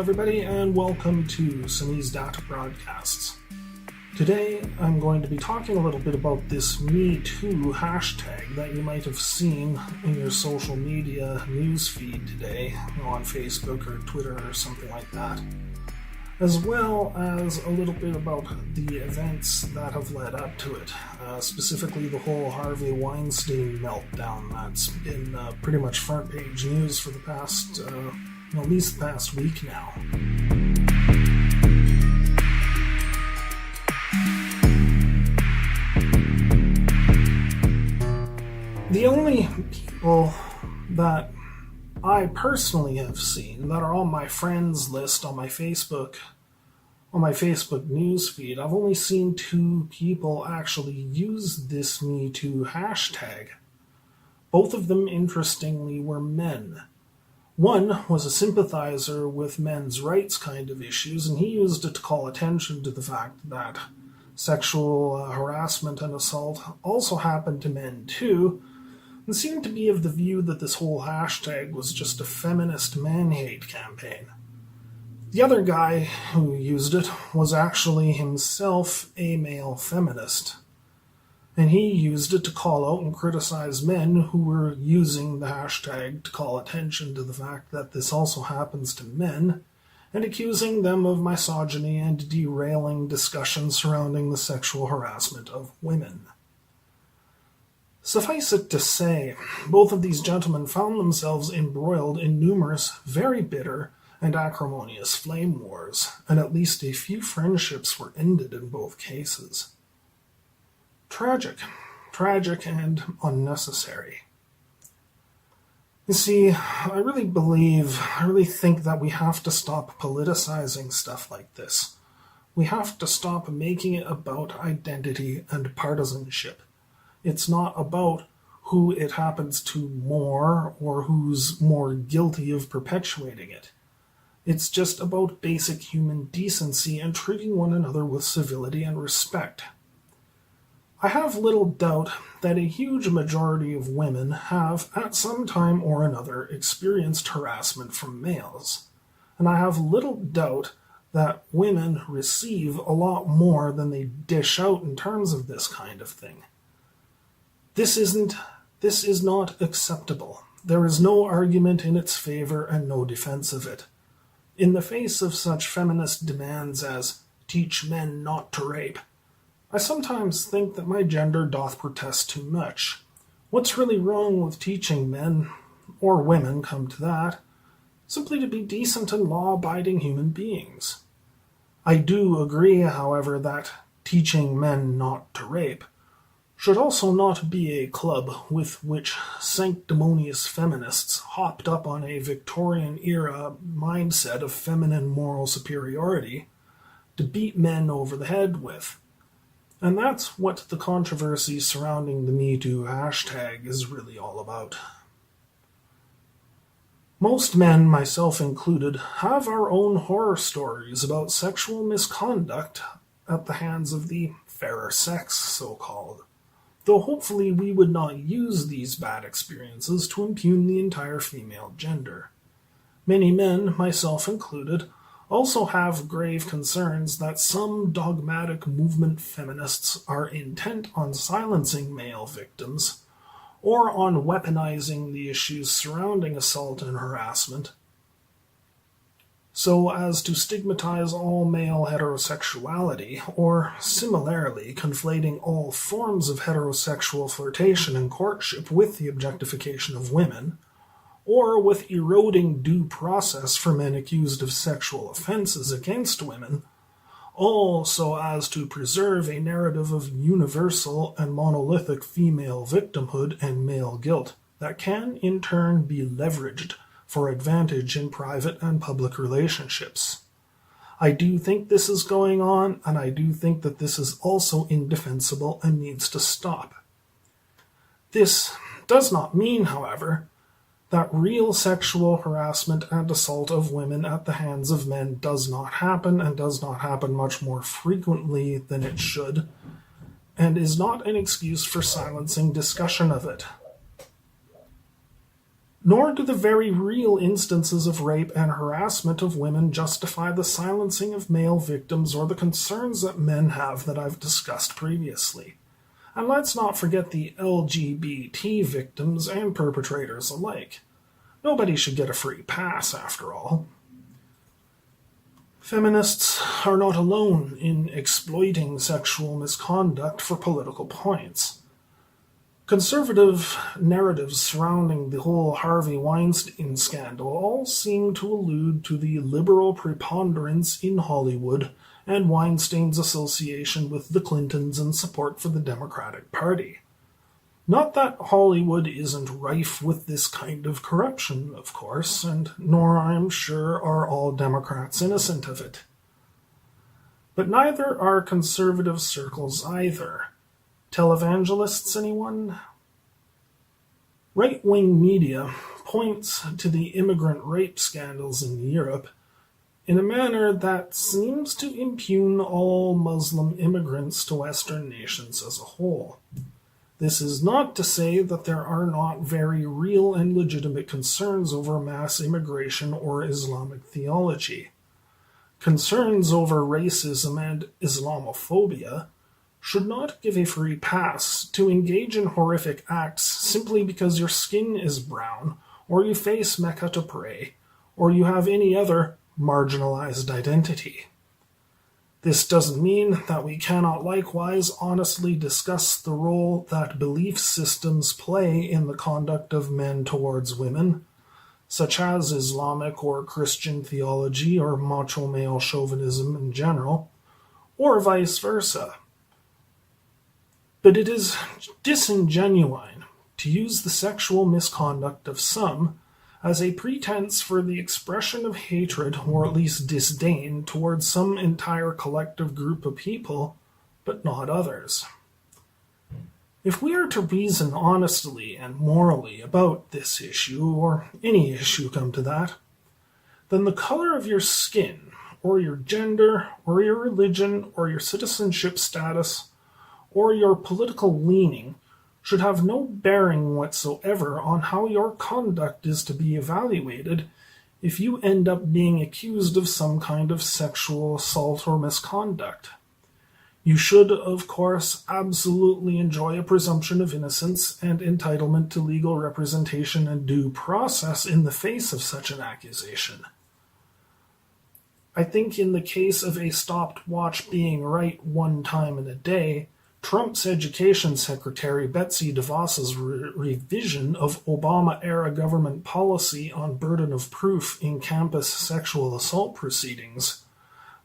everybody, and welcome to Sunny's Data Broadcasts. Today, I'm going to be talking a little bit about this Me Too hashtag that you might have seen in your social media news feed today, on Facebook or Twitter or something like that, as well as a little bit about the events that have led up to it, specifically the whole Harvey Weinstein meltdown that's been pretty much front page news for the past, at least the past week now. The only people that I personally have seen that are on my friends list on my Facebook news feed, I've only seen 2 people actually use this Me Too hashtag. Both of them, interestingly, were men. One was a sympathizer with men's rights kind of issues, and he used it to call attention to the fact that sexual harassment and assault also happened to men too, and seemed to be of the view that this whole hashtag was just a feminist man-hate campaign. The other guy who used it was actually himself a male feminist, and he used it to call out and criticize men who were using the hashtag to call attention to the fact that this also happens to men, and accusing them of misogyny and derailing discussions surrounding the sexual harassment of women. Suffice it to say, both of these gentlemen found themselves embroiled in numerous, very bitter and acrimonious flame wars, and at least a few friendships were ended in both cases. Tragic and unnecessary. You see, I really think that we have to stop politicizing stuff like this. We have to stop making it about identity and partisanship. It's not about who it happens to more or who's more guilty of perpetuating it. It's just about basic human decency and treating one another with civility and respect. I have little doubt that a huge majority of women have, at some time or another, experienced harassment from males. And I have little doubt that women receive a lot more than they dish out in terms of this kind of thing. This is not acceptable. There is no argument in its favor and no defense of it. In the face of such feminist demands as teach men not to rape, I sometimes think that my gender doth protest too much. What's really wrong with teaching men, or women, come to that, simply to be decent and law-abiding human beings? I do agree, however, that teaching men not to rape should also not be a club with which sanctimonious feminists hopped up on a Victorian-era mindset of feminine moral superiority to beat men over the head with. And that's what the controversy surrounding the Me Too hashtag is really all about. Most men, myself included, have our own horror stories about sexual misconduct at the hands of the fairer sex, so-called. Though hopefully we would not use these bad experiences to impugn the entire female gender. Many men, myself included, also have grave concerns that some dogmatic movement feminists are intent on silencing male victims, or on weaponizing the issues surrounding assault and harassment, so as to stigmatize all male heterosexuality, or similarly conflating all forms of heterosexual flirtation and courtship with the objectification of women, or with eroding due process for men accused of sexual offenses against women, all so as to preserve a narrative of universal and monolithic female victimhood and male guilt that can in turn be leveraged for advantage in private and public relationships. I do think this is going on, and I do think that this is also indefensible and needs to stop. This does not mean, however, that real sexual harassment and assault of women at the hands of men does not happen, and does not happen much more frequently than it should, and is not an excuse for silencing discussion of it. Nor do the very real instances of rape and harassment of women justify the silencing of male victims or the concerns that men have that I've discussed previously. And let's not forget the LGBT victims and perpetrators alike. Nobody should get a free pass, after all. Feminists are not alone in exploiting sexual misconduct for political points. Conservative narratives surrounding the whole Harvey Weinstein scandal all seem to allude to the liberal preponderance in Hollywood and Weinstein's association with the Clintons and support for the Democratic Party. Not that Hollywood isn't rife with this kind of corruption, of course, and nor, I'm sure, are all Democrats innocent of it. But neither are conservative circles either. Televangelists, anyone? Right-wing media points to the immigrant rape scandals in Europe in a manner that seems to impugn all Muslim immigrants to Western nations as a whole. This is not to say that there are not very real and legitimate concerns over mass immigration or Islamic theology. Concerns over racism and Islamophobia should not give a free pass to engage in horrific acts simply because your skin is brown, or you face Mecca to pray, or you have any other marginalized identity. This doesn't mean that we cannot likewise honestly discuss the role that belief systems play in the conduct of men towards women, such as Islamic or Christian theology or macho male chauvinism in general, or vice versa. But it is disingenuine to use the sexual misconduct of some as a pretense for the expression of hatred or at least disdain towards some entire collective group of people, but not others. If we are to reason honestly and morally about this issue, or any issue come to that, then the color of your skin, or your gender, or your religion, or your citizenship status, or your political leaning should have no bearing whatsoever on how your conduct is to be evaluated if you end up being accused of some kind of sexual assault or misconduct. You should, of course, absolutely enjoy a presumption of innocence and entitlement to legal representation and due process in the face of such an accusation. I think in the case of a stopwatch being right one time in a day, Trump's education secretary Betsy DeVos's revision of Obama-era government policy on burden of proof in campus sexual assault proceedings,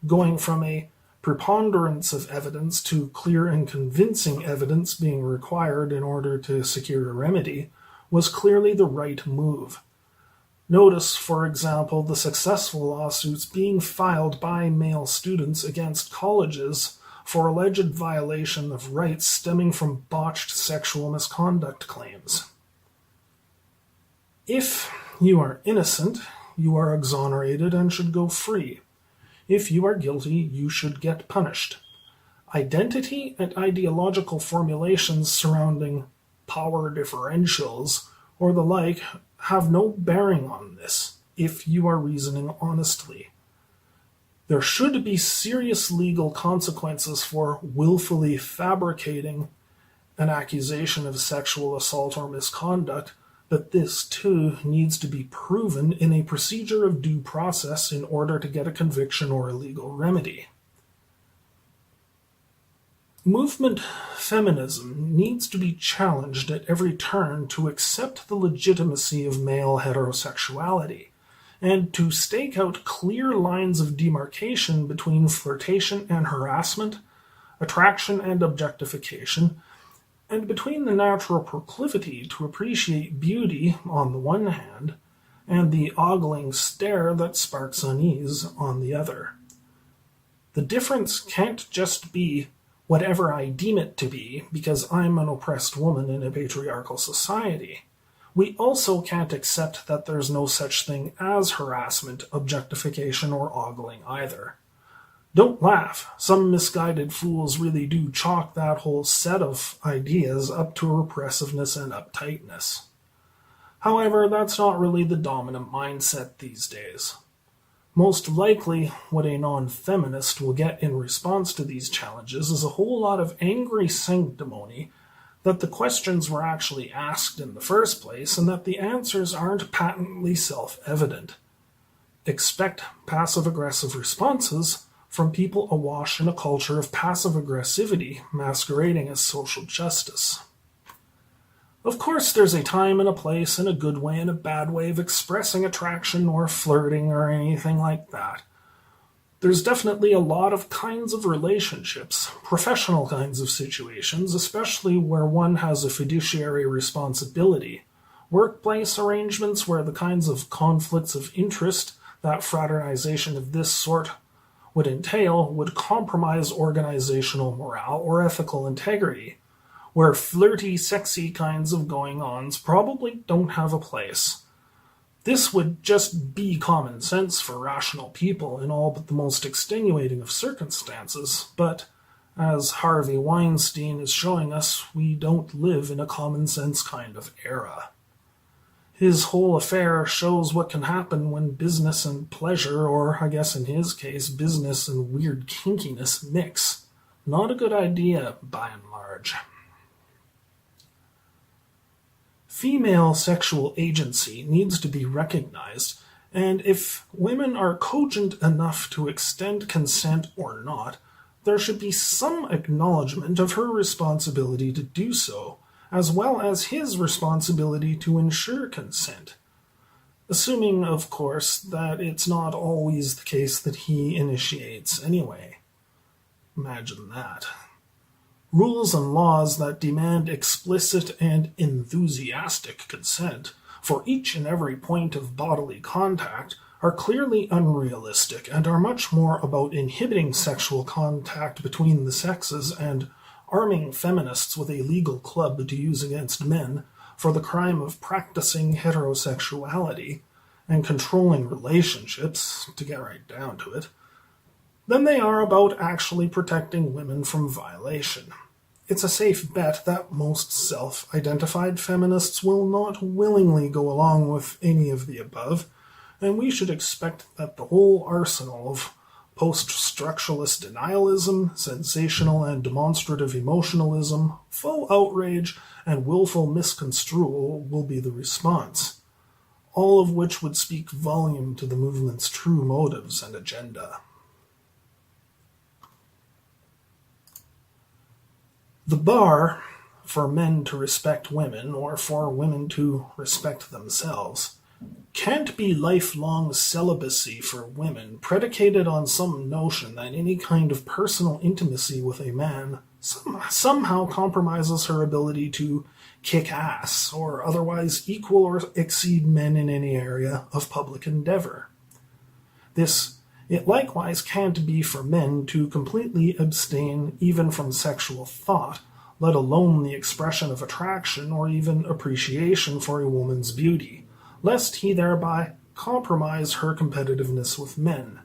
going from a preponderance of evidence to clear and convincing evidence being required in order to secure a remedy, was clearly the right move. Notice, for example, the successful lawsuits being filed by male students against colleges for alleged violation of rights stemming from botched sexual misconduct claims. If you are innocent, you are exonerated and should go free. If you are guilty, you should get punished. Identity and ideological formulations surrounding power differentials or the like have no bearing on this if you are reasoning honestly. There should be serious legal consequences for willfully fabricating an accusation of sexual assault or misconduct, but this, too, needs to be proven in a procedure of due process in order to get a conviction or a legal remedy. Movement feminism needs to be challenged at every turn to accept the legitimacy of male heterosexuality, and to stake out clear lines of demarcation between flirtation and harassment, attraction and objectification, and between the natural proclivity to appreciate beauty on the one hand, and the ogling stare that sparks unease on the other. The difference can't just be whatever I deem it to be because I'm an oppressed woman in a patriarchal society. We also can't accept that there's no such thing as harassment, objectification, or ogling either. Don't laugh. Some misguided fools really do chalk that whole set of ideas up to repressiveness and uptightness. However, that's not really the dominant mindset these days. Most likely, what a non-feminist will get in response to these challenges is a whole lot of angry sanctimony that the questions were actually asked in the first place and that the answers aren't patently self-evident. Expect passive-aggressive responses from people awash in a culture of passive aggressivity masquerading as social justice. Of course, there's a time and a place and a good way and a bad way of expressing attraction or flirting or anything like that. There's definitely a lot of kinds of relationships, professional kinds of situations, especially where one has a fiduciary responsibility, workplace arrangements where the kinds of conflicts of interest that fraternization of this sort would entail would compromise organizational morale or ethical integrity, where flirty, sexy kinds of going-ons probably don't have a place. This would just be common sense for rational people in all but the most extenuating of circumstances, but as Harvey Weinstein is showing us, we don't live in a common sense kind of era. His whole affair shows what can happen when business and pleasure, or I guess in his case, business and weird kinkiness mix. Not a good idea, by and large. Female sexual agency needs to be recognized, and if women are cogent enough to extend consent or not, there should be some acknowledgement of her responsibility to do so, as well as his responsibility to ensure consent. Assuming, of course, that it's not always the case that he initiates anyway. Imagine that. Rules and laws that demand explicit and enthusiastic consent for each and every point of bodily contact are clearly unrealistic and are much more about inhibiting sexual contact between the sexes and arming feminists with a legal club to use against men for the crime of practicing heterosexuality and controlling relationships, to get right down to it, than they are about actually protecting women from violation. It's a safe bet that most self-identified feminists will not willingly go along with any of the above, and we should expect that the whole arsenal of post-structuralist denialism, sensational and demonstrative emotionalism, faux outrage, and willful misconstrual will be the response, all of which would speak volume to the movement's true motives and agenda. The bar for men to respect women, or for women to respect themselves, can't be lifelong celibacy for women predicated on some notion that any kind of personal intimacy with a man somehow compromises her ability to kick ass or otherwise equal or exceed men in any area of public endeavor. It likewise can't be for men to completely abstain even from sexual thought, let alone the expression of attraction or even appreciation for a woman's beauty, lest he thereby compromise her competitiveness with men.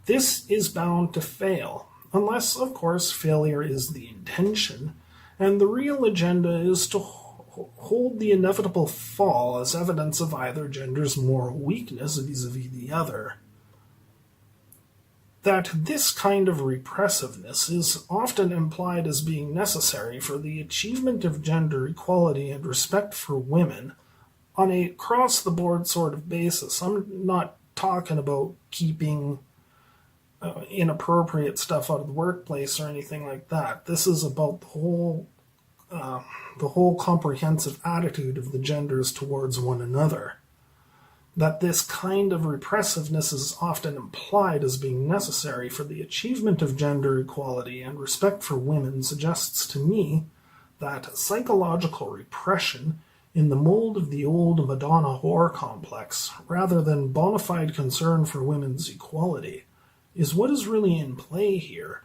This is bound to fail, unless, of course, failure is the intention, and the real agenda is to hold the inevitable fall as evidence of either gender's moral weakness vis-a-vis the other. That this kind of repressiveness is often implied as being necessary for the achievement of gender equality and respect for women on a cross-the-board sort of basis. I'm not talking about keeping inappropriate stuff out of the workplace or anything like that. This is about the whole comprehensive attitude of the genders towards one another. That this kind of repressiveness is often implied as being necessary for the achievement of gender equality and respect for women suggests to me that psychological repression in the mold of the old Madonna whore complex, rather than bona fide concern for women's equality, is what is really in play here,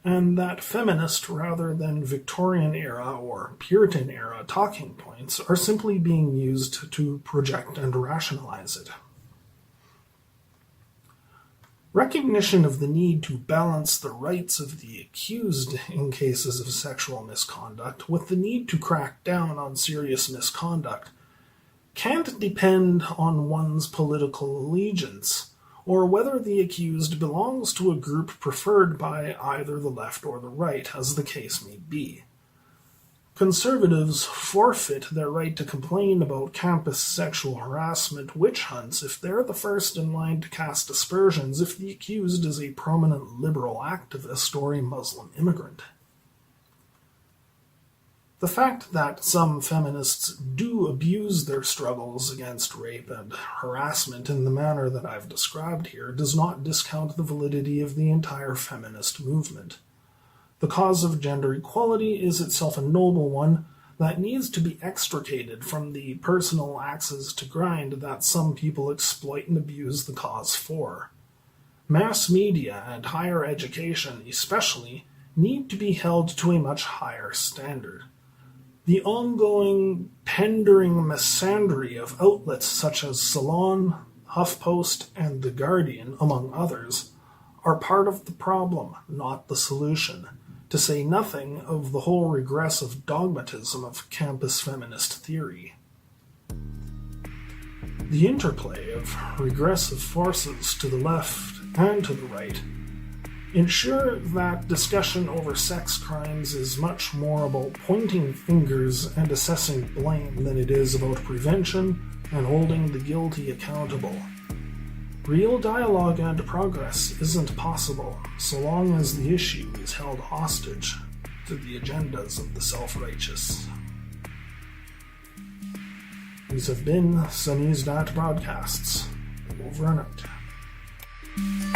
and that feminist rather than Victorian-era or Puritan-era talking points are simply being used to project and rationalize it. Recognition of the need to balance the rights of the accused in cases of sexual misconduct with the need to crack down on serious misconduct can't depend on one's political allegiance, or whether the accused belongs to a group preferred by either the left or the right, as the case may be. Conservatives forfeit their right to complain about campus sexual harassment witch hunts if they're the first in line to cast aspersions if the accused is a prominent liberal activist or a Muslim immigrant. The fact that some feminists do abuse their struggles against rape and harassment in the manner that I've described here does not discount the validity of the entire feminist movement. The cause of gender equality is itself a noble one that needs to be extricated from the personal axes to grind that some people exploit and abuse the cause for. Mass media and higher education, especially, need to be held to a much higher standard. The ongoing pandering misandry of outlets such as Salon, HuffPost, and The Guardian, among others, are part of the problem, not the solution, to say nothing of the whole regressive dogmatism of campus feminist theory. The interplay of regressive forces to the left and to the right ensure that discussion over sex crimes is much more about pointing fingers and assessing blame than it is about prevention and holding the guilty accountable. Real dialogue and progress isn't possible so long as the issue is held hostage to the agendas of the self-righteous. These have been Sunny's Broadcasts. Over and out.